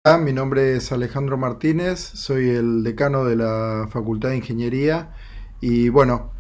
Mi nombre es Alejandro Martínez, soy el decano de la Facultad de Ingeniería y bueno,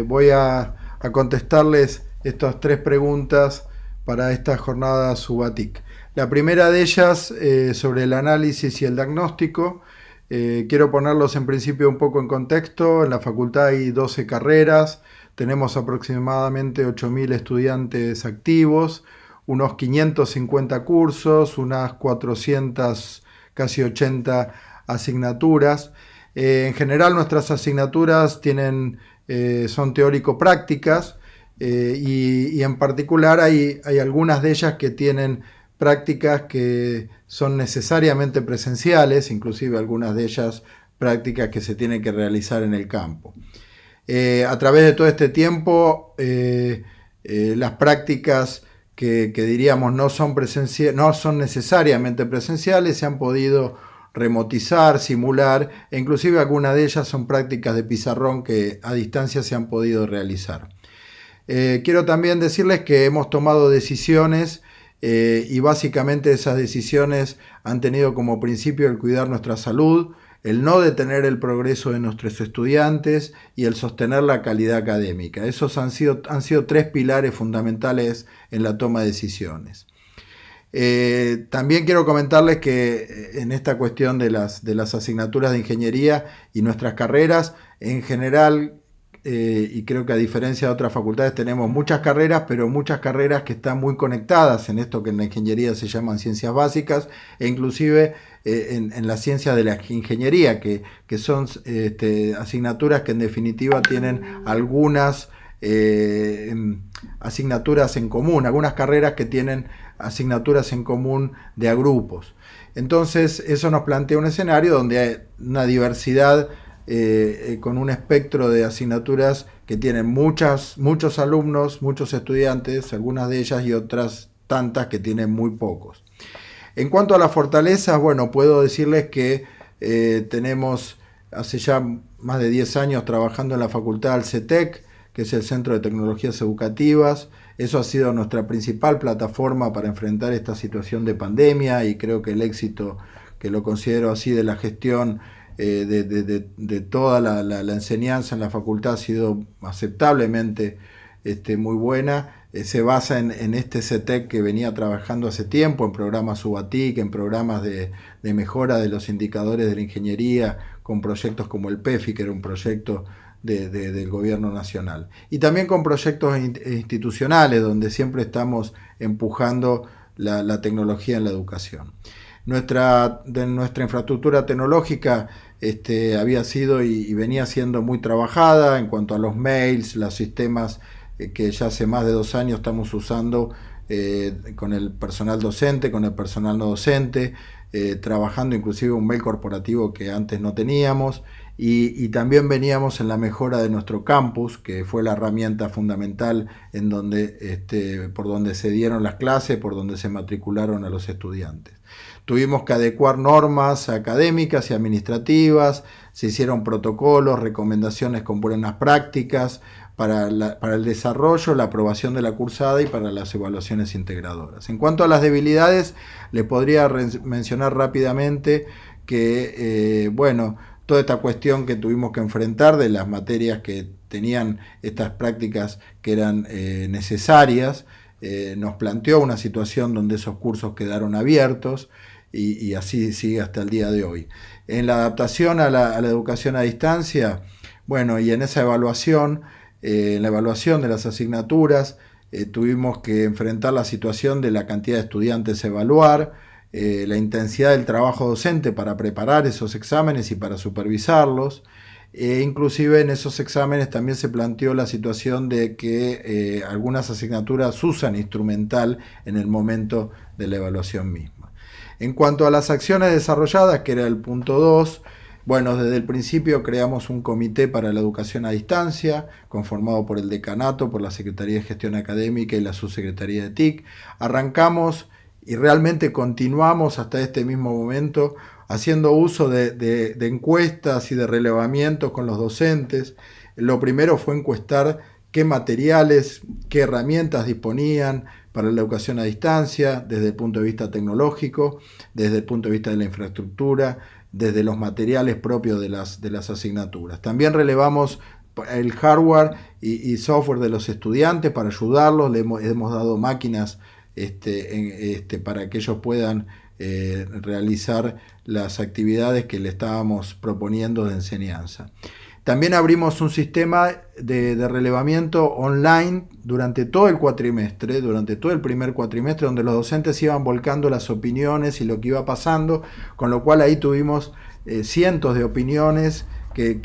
voy a contestarles estas tres preguntas para esta jornada Subatic. La primera de ellas sobre el análisis y el diagnóstico. Quiero ponerlos en principio un poco en contexto. En la facultad hay 12 carreras, tenemos aproximadamente 8.000 estudiantes activos, unos 550 cursos, unas 400, casi 80 asignaturas. En general nuestras asignaturas son teórico-prácticas y en particular hay algunas de ellas que tienen prácticas que son necesariamente presenciales, inclusive algunas de ellas prácticas que se tienen que realizar en el campo. A través de todo este tiempo, las prácticas que diríamos no son necesariamente presenciales, se han podido remotizar, simular, e inclusive algunas de ellas son prácticas de pizarrón que a distancia se han podido realizar. Quiero también decirles que hemos tomado decisiones y básicamente esas decisiones han tenido como principio el cuidar nuestra salud, el no detener el progreso de nuestros estudiantes y el sostener la calidad académica. Esos han sido tres pilares fundamentales en la toma de decisiones. También quiero comentarles que en esta cuestión de las asignaturas de ingeniería y nuestras carreras, en general, y creo que a diferencia de otras facultades tenemos muchas carreras, pero muchas carreras que están muy conectadas en esto que en la ingeniería se llaman ciencias básicas e inclusive en la ciencia de la ingeniería, que son asignaturas que en definitiva tienen algunas asignaturas en común, algunas carreras que tienen asignaturas en común de a grupos. Entonces eso nos plantea un escenario donde hay una diversidad con un espectro de asignaturas que tienen muchos alumnos, muchos estudiantes, algunas de ellas y otras tantas que tienen muy pocos. En cuanto a las fortalezas, bueno, puedo decirles que tenemos hace ya más de 10 años trabajando en la facultad del CETEC, que es el Centro de Tecnologías Educativas. Eso ha sido nuestra principal plataforma para enfrentar esta situación de pandemia y creo que el éxito, que lo considero así, de la gestión de toda la enseñanza en la facultad ha sido aceptablemente muy buena. Se basa en este CETEC que venía trabajando hace tiempo, en programas Subatic, en programas de mejora de los indicadores de la ingeniería, con proyectos como el PEFI, que era un proyecto del gobierno nacional. Y también con proyectos institucionales, donde siempre estamos empujando la tecnología en la educación. Nuestra infraestructura tecnológica había sido y venía siendo muy trabajada en cuanto a los mails, los sistemas que ya hace más de 2 años estamos usando con el personal docente, con el personal no docente, trabajando inclusive un mail corporativo que antes no teníamos y también veníamos en la mejora de nuestro campus, que fue la herramienta fundamental en por donde se dieron las clases, por donde se matricularon a los estudiantes. Tuvimos que adecuar normas académicas y administrativas, se hicieron protocolos, recomendaciones con buenas prácticas para el desarrollo, la aprobación de la cursada y para las evaluaciones integradoras. En cuanto a las debilidades, les podría mencionar rápidamente que, toda esta cuestión que tuvimos que enfrentar de las materias que tenían estas prácticas que eran necesarias, nos planteó una situación donde esos cursos quedaron abiertos y así sigue hasta el día de hoy. En la adaptación a la educación a distancia, bueno, y en esa evaluación, en la evaluación de las asignaturas, tuvimos que enfrentar la situación de la cantidad de estudiantes a evaluar, la intensidad del trabajo docente para preparar esos exámenes y para supervisarlos. Inclusive en esos exámenes también se planteó la situación de que algunas asignaturas usan instrumental en el momento de la evaluación misma. En cuanto a las acciones desarrolladas, que era el punto 2, bueno, desde el principio creamos un comité para la educación a distancia, conformado por el decanato, por la Secretaría de Gestión Académica y la Subsecretaría de TIC. Arrancamos y realmente continuamos hasta este mismo momento haciendo uso de encuestas y de relevamientos con los docentes. Lo primero fue encuestar qué materiales, qué herramientas disponían, para la educación a distancia, desde el punto de vista tecnológico, desde el punto de vista de la infraestructura, desde los materiales propios de las asignaturas. También relevamos el hardware y software de los estudiantes para ayudarlos. Le hemos dado máquinas para que ellos puedan realizar las actividades que le estábamos proponiendo de enseñanza. También abrimos un sistema de relevamiento online durante todo el cuatrimestre, durante todo el primer cuatrimestre, donde los docentes iban volcando las opiniones y lo que iba pasando, con lo cual ahí tuvimos cientos de opiniones que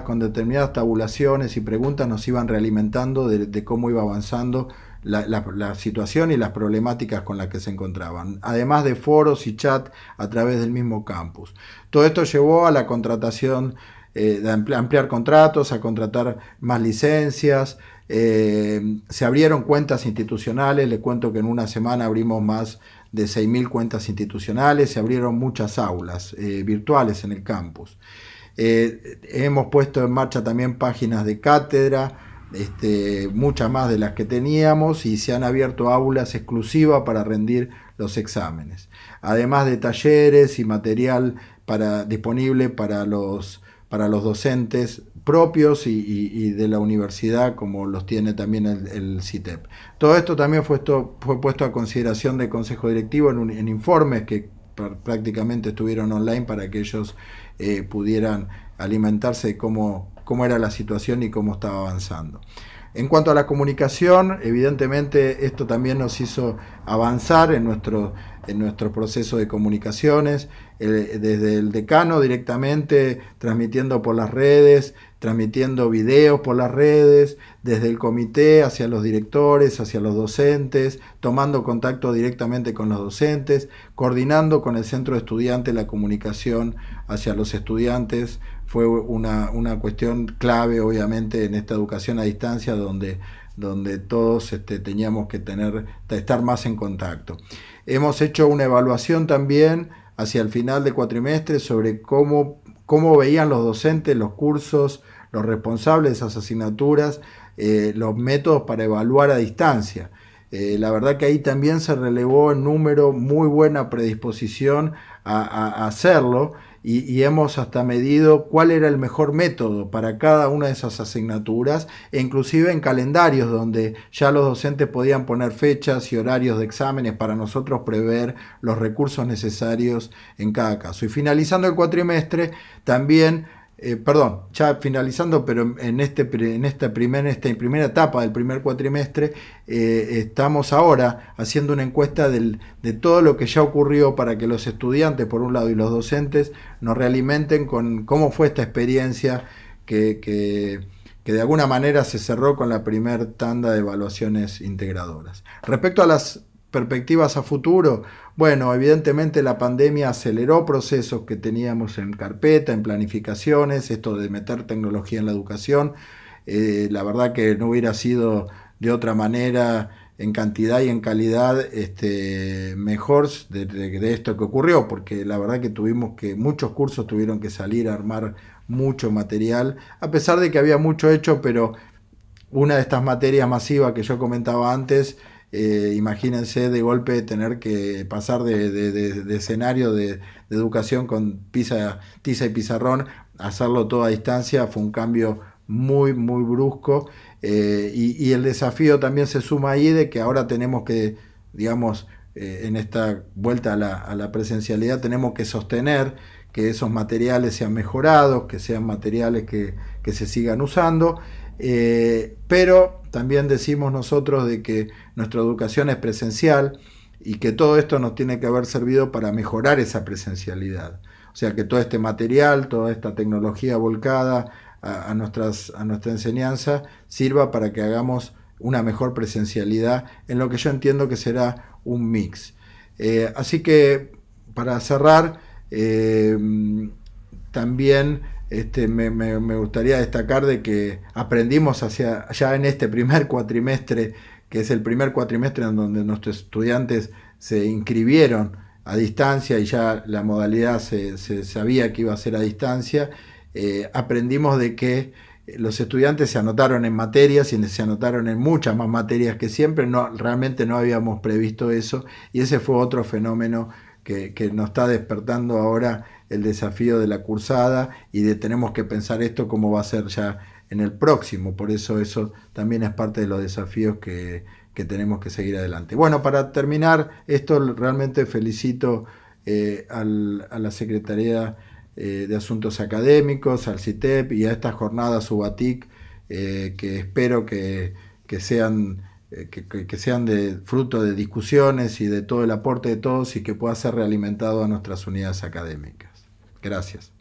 con determinadas tabulaciones y preguntas nos iban realimentando de cómo iba avanzando la situación y las problemáticas con las que se encontraban, además de foros y chat a través del mismo campus. Todo esto llevó a la contratación de ampliar contratos, a contratar más licencias, se abrieron cuentas institucionales. Les cuento que en una semana abrimos más de 6.000 cuentas institucionales, se abrieron muchas aulas virtuales en el campus. Hemos puesto en marcha también páginas de cátedra, muchas más de las que teníamos, y se han abierto aulas exclusivas para rendir los exámenes, además de talleres y material disponible para los docentes propios y de la universidad, como los tiene también el CITEP. Todo esto también fue puesto a consideración del Consejo Directivo en informes que prácticamente estuvieron online para que ellos pudieran alimentarse de cómo era la situación y cómo estaba avanzando. En cuanto a la comunicación, evidentemente esto también nos hizo avanzar en nuestro proceso de comunicaciones, desde el decano directamente transmitiendo por las redes, transmitiendo videos por las redes, desde el comité hacia los directores, hacia los docentes, tomando contacto directamente con los docentes, coordinando con el centro de estudiantes la comunicación hacia los estudiantes. Fue una cuestión clave, obviamente, en esta educación a distancia, donde todos teníamos que estar más en contacto. Hemos hecho una evaluación también hacia el final del cuatrimestre sobre cómo veían los docentes los cursos, los responsables de esas asignaturas, los métodos para evaluar a distancia. La verdad que ahí también se relevó en número muy buena predisposición a hacerlo, y hemos hasta medido cuál era el mejor método para cada una de esas asignaturas, e inclusive en calendarios donde ya los docentes podían poner fechas y horarios de exámenes para nosotros prever los recursos necesarios en cada caso. Y finalizando el cuatrimestre, también ya finalizando, pero en esta primera etapa del primer cuatrimestre, estamos ahora haciendo una encuesta de todo lo que ya ocurrió para que los estudiantes, por un lado, y los docentes nos realimenten con cómo fue esta experiencia que de alguna manera se cerró con la primera tanda de evaluaciones integradoras. Respecto a las perspectivas a futuro, bueno, evidentemente la pandemia aceleró procesos que teníamos en carpeta, en planificaciones, esto de meter tecnología en la educación. La verdad que no hubiera sido de otra manera, en cantidad y en calidad, mejor de esto que ocurrió, porque la verdad que muchos cursos tuvieron que salir a armar mucho material, a pesar de que había mucho hecho, pero una de estas materias masivas que yo comentaba antes, imagínense de golpe tener que pasar de escenario de educación con tiza y pizarrón, hacerlo todo a distancia, fue un cambio muy, muy brusco, y el desafío también se suma ahí de que ahora tenemos que, digamos, en esta vuelta a la presencialidad, tenemos que sostener que esos materiales sean mejorados, que sean materiales que se sigan usando, pero también decimos nosotros de que nuestra educación es presencial y que todo esto nos tiene que haber servido para mejorar esa presencialidad. O sea, que todo este material, toda esta tecnología volcada a nuestra enseñanza sirva para que hagamos una mejor presencialidad en lo que yo entiendo que será un mix. Así que, para cerrar, también me gustaría destacar de que aprendimos ya en este primer cuatrimestre, que es el primer cuatrimestre en donde nuestros estudiantes se inscribieron a distancia y ya la modalidad se sabía que iba a ser a distancia. Aprendimos de que los estudiantes se anotaron en materias y se anotaron en muchas más materias que siempre, realmente no habíamos previsto eso, y ese fue otro fenómeno que nos está despertando ahora el desafío de la cursada, y tenemos que pensar esto cómo va a ser ya en el próximo. Por eso también es parte de los desafíos que tenemos que seguir adelante. Bueno, para terminar esto, realmente felicito a la Secretaría de Asuntos Académicos, al CITEP y a esta jornada Subatic, que espero que sean que sean de fruto de discusiones y de todo el aporte de todos, y que pueda ser realimentado a nuestras unidades académicas. Gracias.